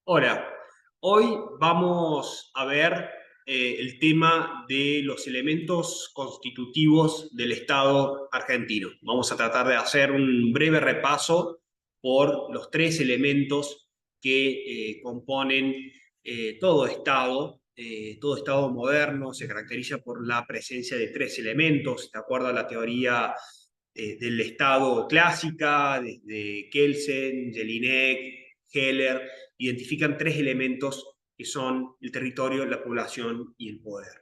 Hola, hoy vamos a ver el tema de los elementos constitutivos del Estado argentino. Vamos a tratar de hacer un breve repaso por los tres elementos que componen todo Estado. Todo Estado moderno se caracteriza por la presencia de tres elementos, de acuerdo a la teoría del Estado clásica, desde Kelsen, Jelinek, Heller identifican tres elementos que son el territorio, la población y el poder.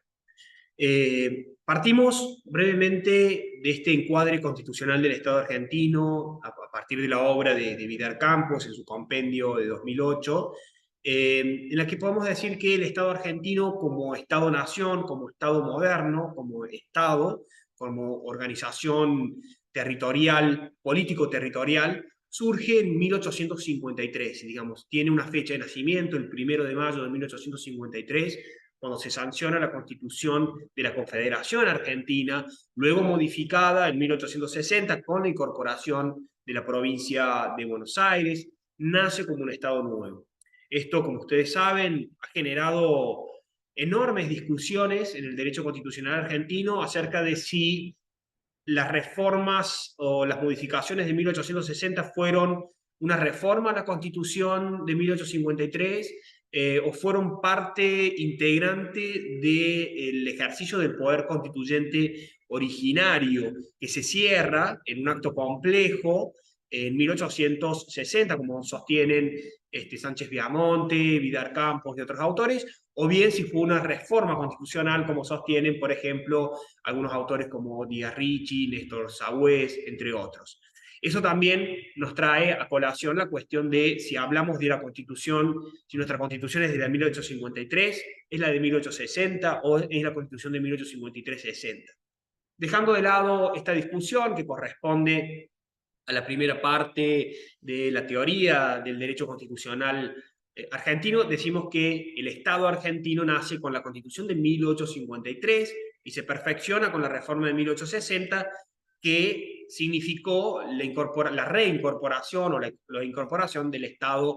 Partimos brevemente de este encuadre constitucional del Estado argentino a partir de la obra de Vidal Campos en su compendio de 2008, en la que podemos decir que el Estado argentino como Estado-nación, como Estado moderno, como Estado, como organización territorial, político-territorial, surge en 1853, digamos, tiene una fecha de nacimiento, el 1 de mayo de 1853, cuando se sanciona la Constitución de la Confederación Argentina, luego modificada en 1860 con la incorporación de la provincia de Buenos Aires, nace como un Estado nuevo. Esto, como ustedes saben, ha generado enormes discusiones en el derecho constitucional argentino acerca de si las reformas o las modificaciones de 1860 fueron una reforma a la Constitución de 1853 o fueron parte integrante del ejercicio del poder constituyente originario, que se cierra en un acto complejo en 1860, como sostienen Sánchez Viamonte, Vidal Campos y otros autores, o bien si fue una reforma constitucional, como sostienen, por ejemplo, algunos autores como Díaz Ricci, Néstor Sagüez, entre otros. Eso también nos trae a colación la cuestión de si hablamos de la Constitución, si nuestra Constitución es de la 1853, es la de 1860 o es la Constitución de 1853-60. Dejando de lado esta discusión que corresponde a la primera parte de la teoría del derecho constitucional argentino, decimos que el Estado argentino nace con la Constitución de 1853 y se perfecciona con la reforma de 1860, que significó la reincorporación o la incorporación del Estado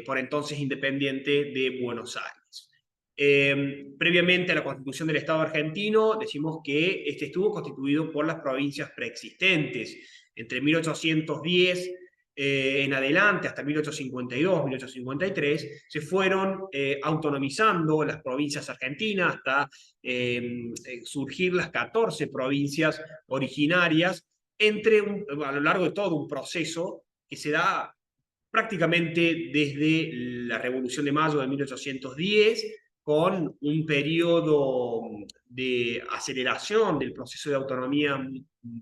por entonces independiente de Buenos Aires. Previamente a la constitución del Estado argentino, decimos que este estuvo constituido por las provincias preexistentes. Entre 1810 en adelante, hasta 1852, 1853, se fueron autonomizando las provincias argentinas hasta surgir las 14 provincias originarias a lo largo de todo un proceso que se da prácticamente desde la Revolución de Mayo de 1810, con un periodo de aceleración del proceso de autonomía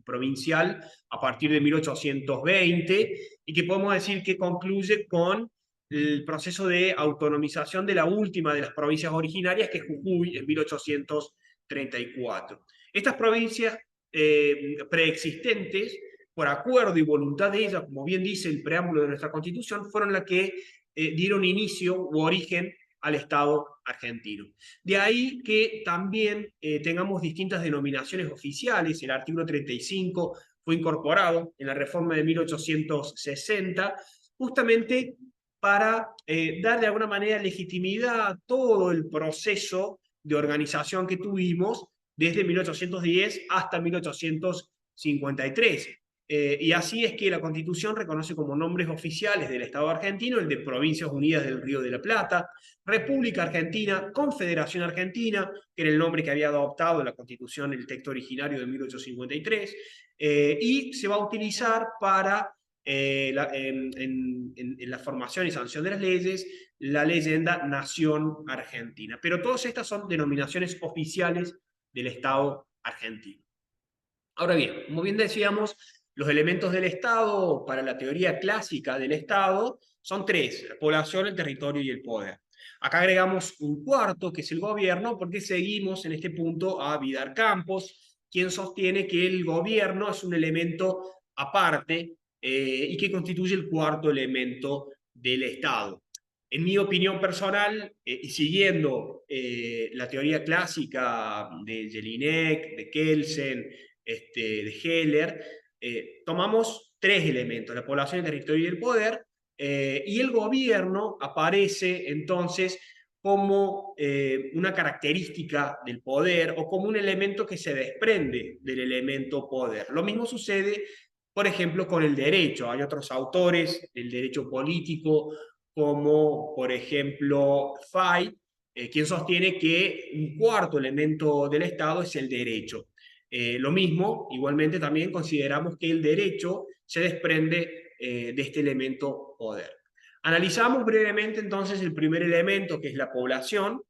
provincial a partir de 1820, y que podemos decir que concluye con el proceso de autonomización de la última de las provincias originarias, que es Jujuy, en 1834. Estas provincias preexistentes, por acuerdo y voluntad de ella, como bien dice el preámbulo de nuestra Constitución, fueron las que dieron inicio u origen al Estado argentino. De ahí que también tengamos distintas denominaciones oficiales. El artículo 35 fue incorporado en la reforma de 1860, justamente para dar de alguna manera legitimidad a todo el proceso de organización que tuvimos desde 1810 hasta 1853. Y así es que la Constitución reconoce como nombres oficiales del Estado argentino el de Provincias Unidas del Río de la Plata, República Argentina, Confederación Argentina, que era el nombre que había adoptado la Constitución, el texto originario de 1853, y se va a utilizar para en la formación y sanción de las leyes, la leyenda Nación Argentina. Pero todas estas son denominaciones oficiales del Estado argentino. Ahora bien, como bien decíamos, los elementos del Estado para la teoría clásica del Estado son tres: la población, el territorio y el poder. Acá agregamos un cuarto, que es el gobierno, porque seguimos en este punto a Vidal Campos, quien sostiene que el gobierno es un elemento aparte y que constituye el cuarto elemento del Estado. En mi opinión personal, y siguiendo la teoría clásica de Jelinek, de Kelsen, de Heller, tomamos tres elementos: la población, el territorio y el poder, y el gobierno aparece entonces como una característica del poder o como un elemento que se desprende del elemento poder. Lo mismo sucede, por ejemplo, con el derecho. Hay otros autores del derecho político, como por ejemplo Fay, quien sostiene que un cuarto elemento del Estado es el derecho. Lo mismo, igualmente también consideramos que el derecho se desprende de este elemento poder. Analizamos brevemente entonces el primer elemento, que es la población.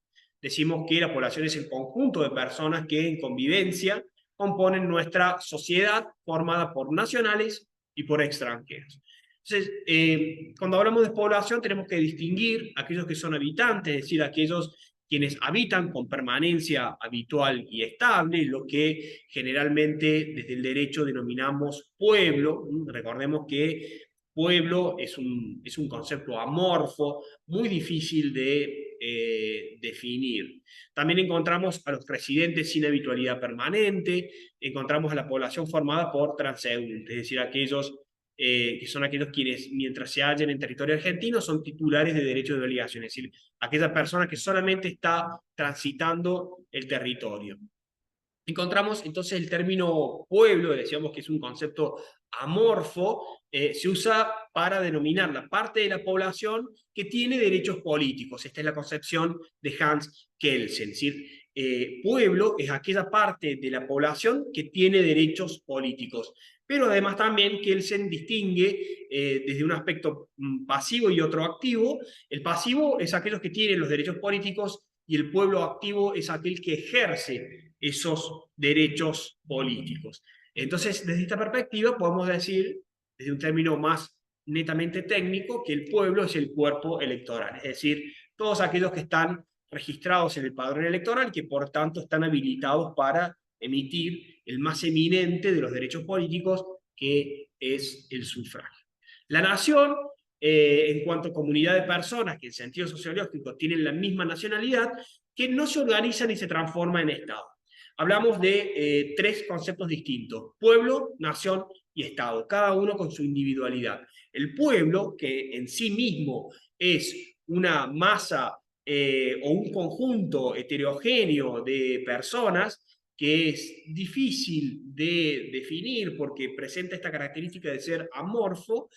Decimos que la población es el conjunto de personas que en convivencia componen nuestra sociedad formada por nacionales y por extranjeros. Entonces, cuando hablamos de población tenemos que distinguir aquellos que son habitantes, es decir, aquellos quienes habitan con permanencia habitual y estable, lo que generalmente desde el derecho denominamos pueblo. Recordemos que pueblo es un concepto amorfo, muy difícil de definir. También encontramos a los residentes sin habitualidad permanente, encontramos a la población formada por transeúntes, es decir, aquellos que son aquellos quienes, mientras se hallan en territorio argentino, son titulares de derechos y obligaciones, es decir, aquella persona que solamente está transitando el territorio. Encontramos entonces el término pueblo, decíamos que es un concepto amorfo, se usa para denominar la parte de la población que tiene derechos políticos. Esta es la concepción de Hans Kelsen. Es decir, pueblo es aquella parte de la población que tiene derechos políticos. Pero además también Kelsen distingue desde un aspecto pasivo y otro activo. El pasivo es aquellos que tienen los derechos políticos y el pueblo activo es aquel que ejerce esos derechos políticos. Entonces, desde esta perspectiva, podemos decir, desde un término más netamente técnico, que el pueblo es el cuerpo electoral, es decir, todos aquellos que están registrados en el padrón electoral y que por tanto están habilitados para emitir el más eminente de los derechos políticos, que es el sufragio. La nación, en cuanto a comunidad de personas que en sentido sociológico tienen la misma nacionalidad, que no se organiza ni se transforma en Estado. Hablamos de tres conceptos distintos: pueblo, nación y Estado, cada uno con su individualidad. El pueblo, que en sí mismo es una masa o un conjunto heterogéneo de personas, que es difícil de definir porque presenta esta característica de ser amorfo,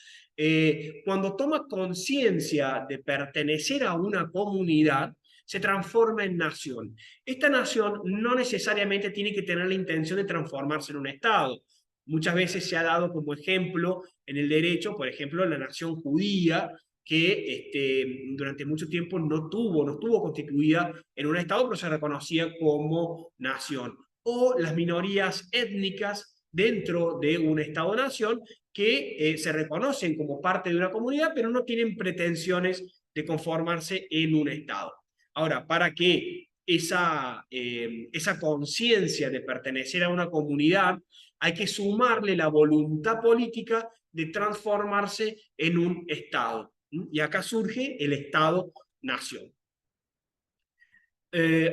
cuando toma conciencia de pertenecer a una comunidad, se transforma en nación. Esta nación no necesariamente tiene que tener la intención de transformarse en un Estado. Muchas veces se ha dado como ejemplo en el derecho, por ejemplo, la nación judía, que durante mucho tiempo no estuvo constituida en un Estado, pero se reconocía como nación. O las minorías étnicas dentro de un Estado-nación que se reconocen como parte de una comunidad, pero no tienen pretensiones de conformarse en un Estado. Ahora, para que esa conciencia de pertenecer a una comunidad, hay que sumarle la voluntad política de transformarse en un Estado. Y acá surge el Estado-nación.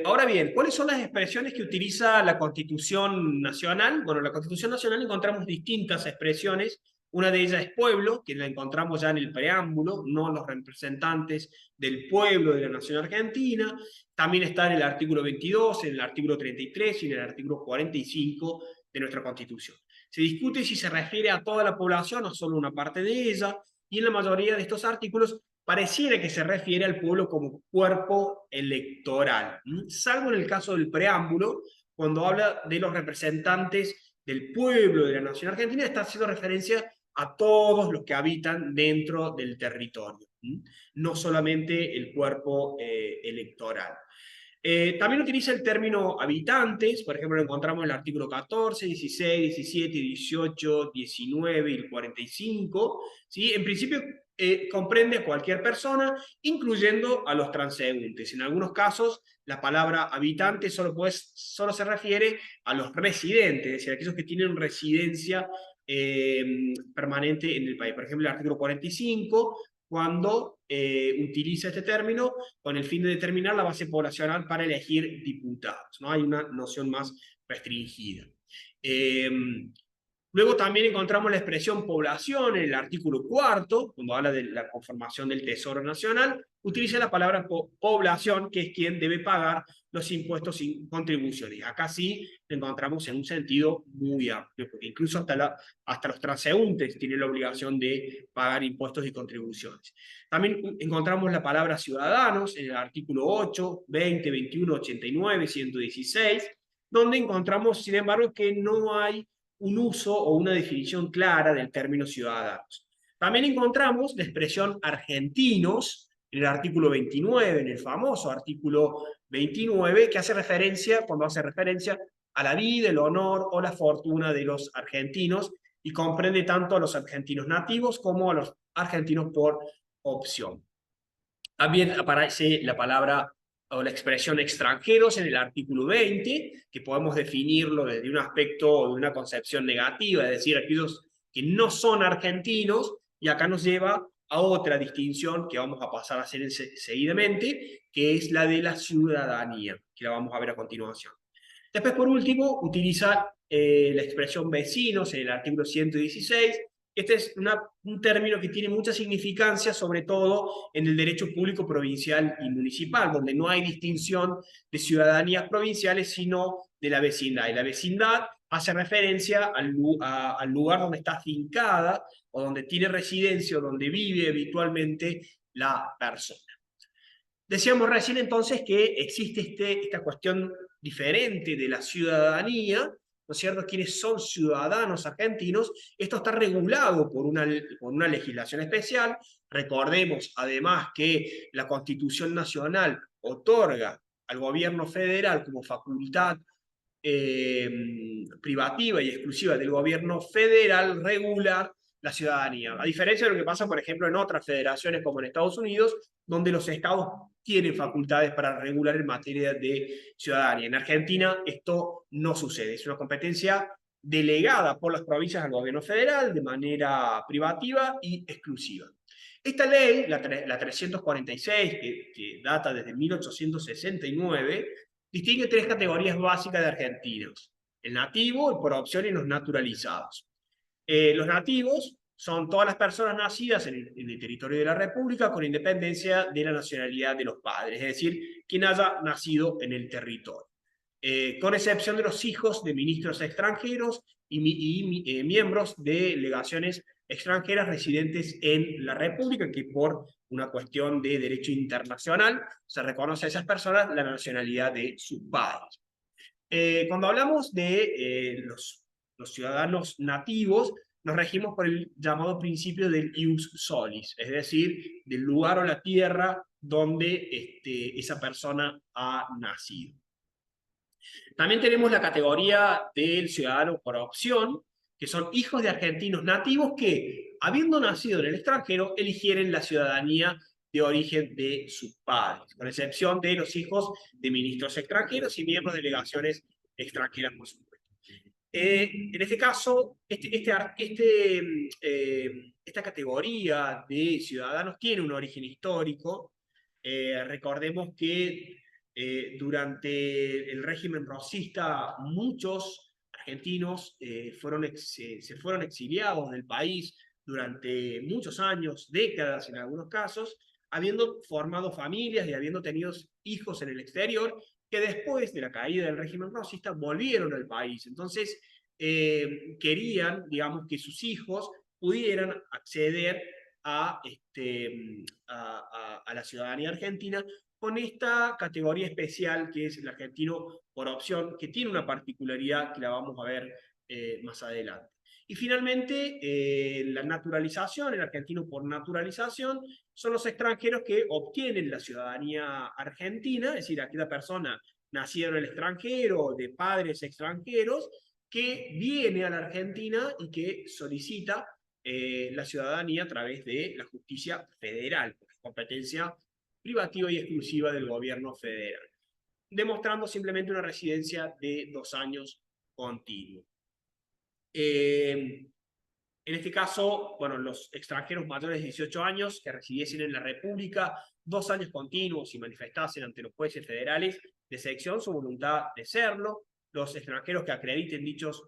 Ahora bien, ¿cuáles son las expresiones que utiliza la Constitución Nacional? Bueno, la Constitución Nacional encontramos distintas expresiones. Una de ellas es pueblo, que la encontramos ya en el preámbulo, no los representantes del pueblo de la nación argentina. También está en el artículo 22, en el artículo 33 y en el artículo 45 de nuestra Constitución. Se discute si se refiere a toda la población o solo una parte de ella, y en la mayoría de estos artículos pareciera que se refiere al pueblo como cuerpo electoral, salvo en el caso del preámbulo, cuando habla de los representantes del pueblo de la nación argentina, está haciendo referencia a todos los que habitan dentro del territorio, no solamente el cuerpo electoral. También utiliza el término habitantes, por ejemplo, lo encontramos en el artículo 14, 16, 17, 18, 19 y el 45. ¿Sí? En principio, comprende a cualquier persona, incluyendo a los transeúntes. En algunos casos, la palabra habitante solo se refiere a los residentes, es decir, aquellos que tienen residencia permanente en el país. Por ejemplo, el artículo 45, cuando utiliza este término con el fin de determinar la base poblacional para elegir diputados. ¿No? Hay una noción más restringida. Luego también encontramos la expresión población en el artículo 4, cuando habla de la conformación del Tesoro Nacional, utiliza la palabra población, que es quien debe pagar los impuestos y contribuciones. Acá sí lo encontramos en un sentido muy amplio, porque incluso hasta los transeúntes tienen la obligación de pagar impuestos y contribuciones. También encontramos la palabra ciudadanos en el artículo 8, 20, 21, 89, 116, donde encontramos, sin embargo, que no hay un uso o una definición clara del término ciudadanos. También encontramos la expresión argentinos en el artículo 29, en el famoso artículo 29, que hace referencia, cuando hace referencia a la vida, el honor o la fortuna de los argentinos, y comprende tanto a los argentinos nativos como a los argentinos por opción. También aparece la palabra o la expresión extranjeros en el artículo 20, que podemos definirlo desde un aspecto o de una concepción negativa, es decir, aquellos que no son argentinos, y acá nos lleva a otra distinción que vamos a pasar a hacer seguidamente, que es la de la ciudadanía, que la vamos a ver a continuación. Después, por último, utiliza la expresión vecinos en el artículo 116. Este es un término que tiene mucha significancia, sobre todo en el derecho público provincial y municipal, donde no hay distinción de ciudadanías provinciales, sino de la vecindad. Y la vecindad hace referencia al lugar donde está afincada, o donde tiene residencia, o donde vive habitualmente la persona. Decíamos recién entonces que existe esta cuestión diferente de la ciudadanía, ¿no es cierto? ¿Quiénes son ciudadanos argentinos? Esto está regulado por una legislación especial. Recordemos además que la Constitución Nacional otorga al gobierno federal como facultad privativa y exclusiva del gobierno federal regular la ciudadanía. A diferencia de lo que pasa, por ejemplo, en otras federaciones como en Estados Unidos, donde los estados tienen facultades para regular en materia de ciudadanía. En Argentina esto no sucede, es una competencia delegada por las provincias al gobierno federal de manera privativa y exclusiva. Esta ley, la 346, que data desde 1869, distingue tres categorías básicas de argentinos: el nativo, el por opción y los naturalizados. Los nativos son todas las personas nacidas en el territorio de la República con independencia de la nacionalidad de los padres, es decir, quien haya nacido en el territorio. Con excepción de los hijos de ministros extranjeros y miembros de legaciones extranjeras residentes en la República, que por una cuestión de derecho internacional se reconoce a esas personas la nacionalidad de sus padres. Cuando hablamos de los ciudadanos nativos, nos regimos por el llamado principio del ius solis, es decir, del lugar o la tierra donde esa persona ha nacido. También tenemos la categoría del ciudadano por opción, que son hijos de argentinos nativos que, habiendo nacido en el extranjero, eligieren la ciudadanía de origen de sus padres, con excepción de los hijos de ministros extranjeros y miembros de delegaciones extranjeras, por supuesto. En este caso, esta categoría de ciudadanos tiene un origen histórico. Recordemos que durante el régimen rosista muchos argentinos se fueron exiliados del país durante muchos años, décadas en algunos casos, habiendo formado familias y habiendo tenido hijos en el exterior, que después de la caída del régimen rosista volvieron al país. Entonces, querían, digamos, que sus hijos pudieran acceder a la ciudadanía argentina con esta categoría especial que es el argentino por opción, que tiene una particularidad que la vamos a ver más adelante. Y finalmente, la naturalización, el argentino por naturalización, son los extranjeros que obtienen la ciudadanía argentina, es decir, aquella persona nacida en el extranjero, de padres extranjeros, que viene a la Argentina y que solicita la ciudadanía a través de la justicia federal, competencia privativa y exclusiva del gobierno federal, demostrando simplemente una residencia de 2 años continuo. En este caso, bueno, los extranjeros mayores de 18 años que residiesen en la República 2 años continuos y manifestasen ante los jueces federales de sección su voluntad de serlo, los extranjeros que acrediten dichos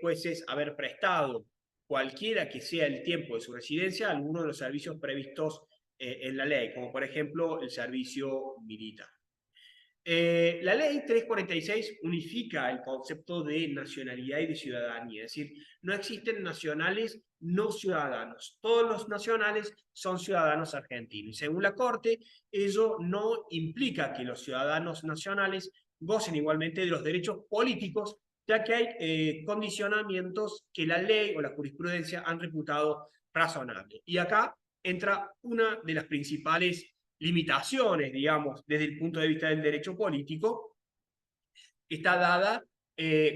jueces haber prestado cualquiera que sea el tiempo de su residencia a alguno de los servicios previstos en la ley, como por ejemplo el servicio militar. La ley 346 unifica el concepto de nacionalidad y de ciudadanía, es decir, no existen nacionales no ciudadanos, todos los nacionales son ciudadanos argentinos. Y según la Corte, ello no implica que los ciudadanos nacionales gocen igualmente de los derechos políticos, ya que hay condicionamientos que la ley o la jurisprudencia han reputado razonables. Y acá entra una de las principales limitaciones, digamos, desde el punto de vista del derecho político, que está dada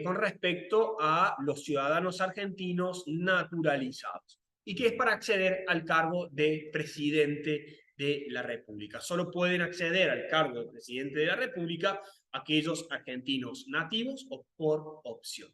con respecto a los ciudadanos argentinos naturalizados, y que es para acceder al cargo de presidente de la República. Solo pueden acceder al cargo de presidente de la República aquellos argentinos nativos o por opción.